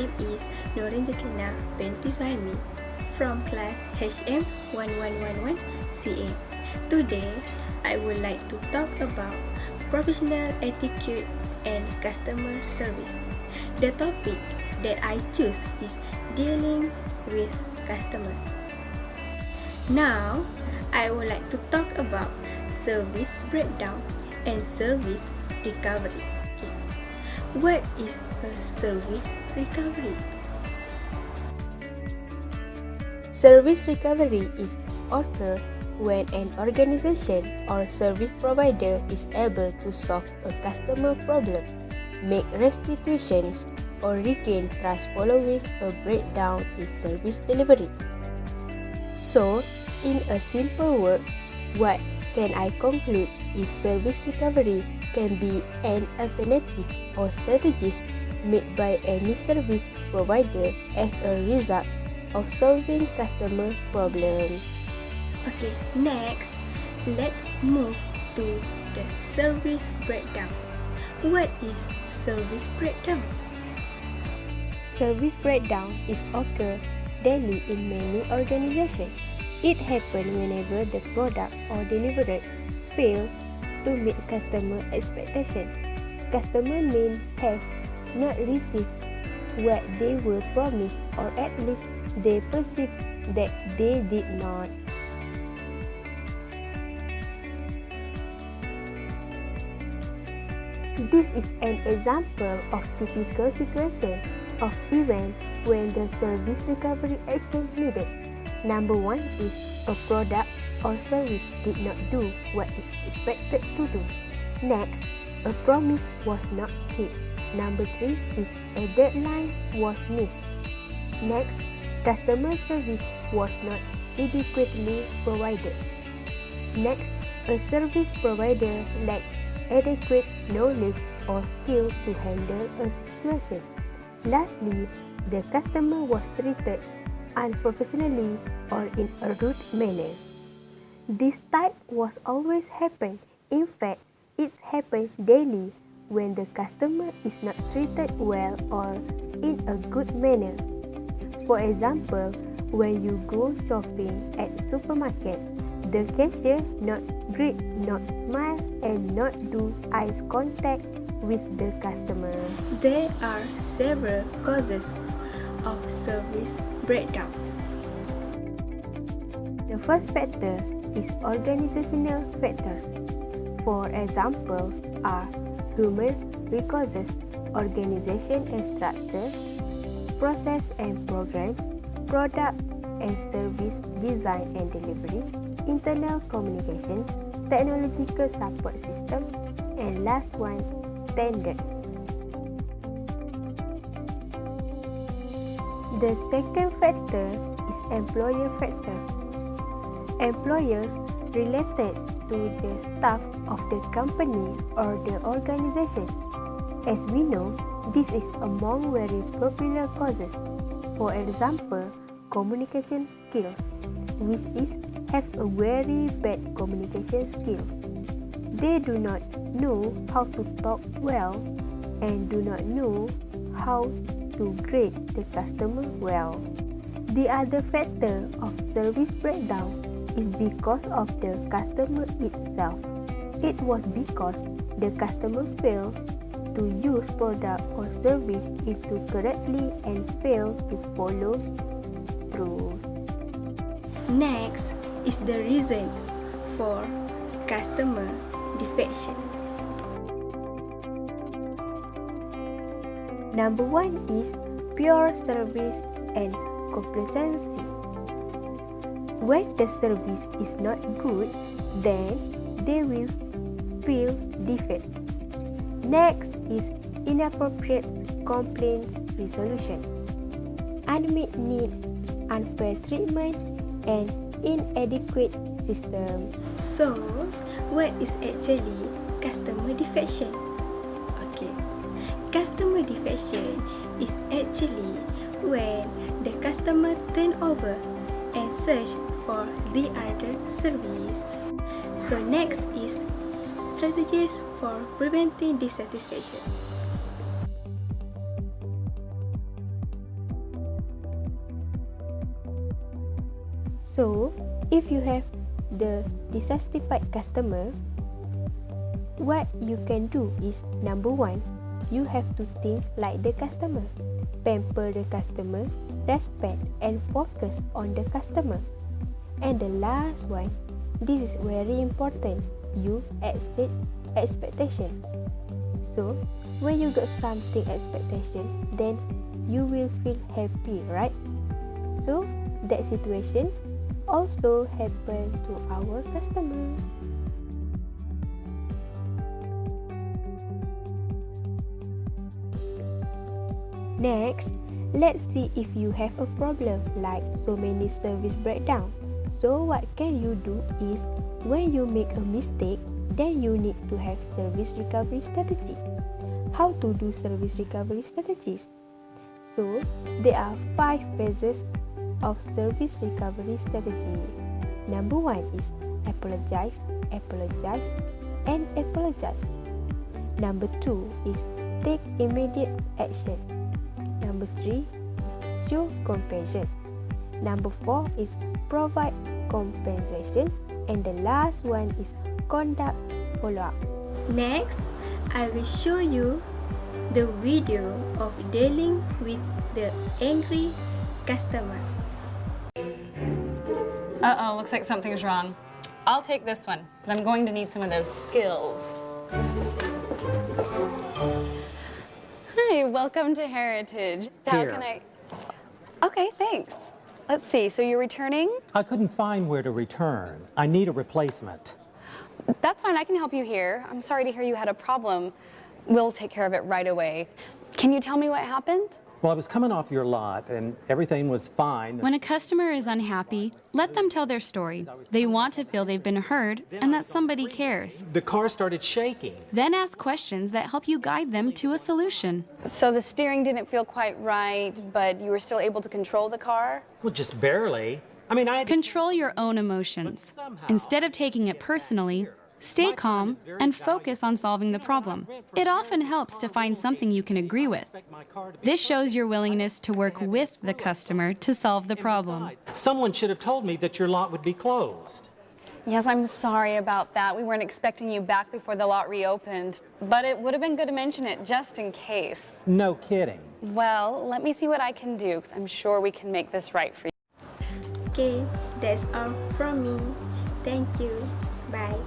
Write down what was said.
name is Norin Jaslina binti Zaimi from class HM1111CA. Today, I would like to talk about professional etiquette and customer service. The topic that I choose is dealing with customers. Now, I would like to talk about service breakdown and service recovery. Okay. What is a service recovery? Service recovery is occur when an organization or service provider is able to solve a customer problem, make restitutions, or regain trust following a breakdown in service delivery. So, in a simple word, what can I conclude is service recovery can be an alternative or strategies made by any service provider as a result of solving customer problem. Okay, next, let's move to the service breakdown. What is service breakdown? Service breakdown is occur daily in many organizations. It happens whenever the product or delivery fail to meet customer expectations. Customer may have not received what they were promised, or at least they perceive that they did not. This is an example of typical situation of event when the service recovery action needed. Number 1 is a product or service did not do what is expected to do. Next, a promise was not kept. Number 3 is a deadline was missed. Next, customer service was not adequately provided. Next, a service provider lacked adequate knowledge or skill to handle a situation. Lastly, the customer was treated unprofessionally or in a rude manner. This type was always happen. In fact, it happens daily when the customer is not treated well or in a good manner. For example, when you go shopping at supermarket, the cashier not greet, not smile, and not do eye contact with the customer. There are several causes of service breakdown. The first factor is organizational factors. For example, are human resources, organization and structure, process and programs, product and service design and delivery, internal communication, technological support system, and last one, standards. The second factor is employer factors. Employers related to the staff of the company or the organization. As we know, this is among very popular causes. For example, communication skills, which is have a very bad communication skill. They do not know how to talk well and do not know how to grade the customer well. The other factor of service breakdown is because of the customer itself. It was because the customer failed to use product or service into correctly and failed to follow through. Next is the reason for customer defection. Number 1 is pure service and complacency. When the service is not good, then they will feel defeat. Next is inappropriate complaint resolution, unmet needs, unfair treatment, and inadequate system. So, what is actually customer defection? Okay, customer defection is actually when the customer turn over and search for the other service. So next is strategies for preventing dissatisfaction. So, if you have the dissatisfied customer, what you can do is, number one, you have to think like the customer, pamper the customer, respect and focus on the customer. And the last one, this is very important, you exceed expectation. So, when you got something expectation, then you will feel happy, right? So, that situation also happen to our customer. Next, let's see if you have a problem like so many service breakdown. So what can you do is, when you make a mistake, then you need to have service recovery strategy. How to do service recovery strategies? So, there are 5 phases of service recovery strategy. Number 1 is apologize, apologize, and apologize. Number 2 is take immediate action. Number 3, show compassion. Number 4 is provide compensation. And the last one is conduct follow-up. Next, I will show you the video of dealing with the angry customer. Uh-oh, looks like something's wrong. I'll take this one, but I'm going to need some of those skills. Hi, welcome to Heritage. How Here. can I... Okay, thanks. Let's see, so you're returning? I couldn't find where to return. I need a replacement. That's fine, I can help you here. I'm sorry to hear you had a problem. We'll take care of it right away. Can you tell me what happened? Well, I was coming off your lot and everything was fine. When a customer is unhappy, let them tell their story. They want to feel they've been heard and that somebody cares. The car started shaking. Then ask questions that help you guide them to a solution. So the steering didn't feel quite right, but you were still able to control the car? Well, just barely. I mean, I had Control your own emotions. Instead of taking it personally, stay calm and focus on solving the problem. It often helps to find something you can agree with. This shows your willingness to work with the customer to solve the problem. Someone should have told me that your lot would be closed. Yes, I'm sorry about that. We weren't expecting you back before the lot reopened, but it would have been good to mention it just in case. No kidding. Well, let me see what I can do, because I'm sure we can make this right for you. Okay, that's all from me. Thank you. Bye.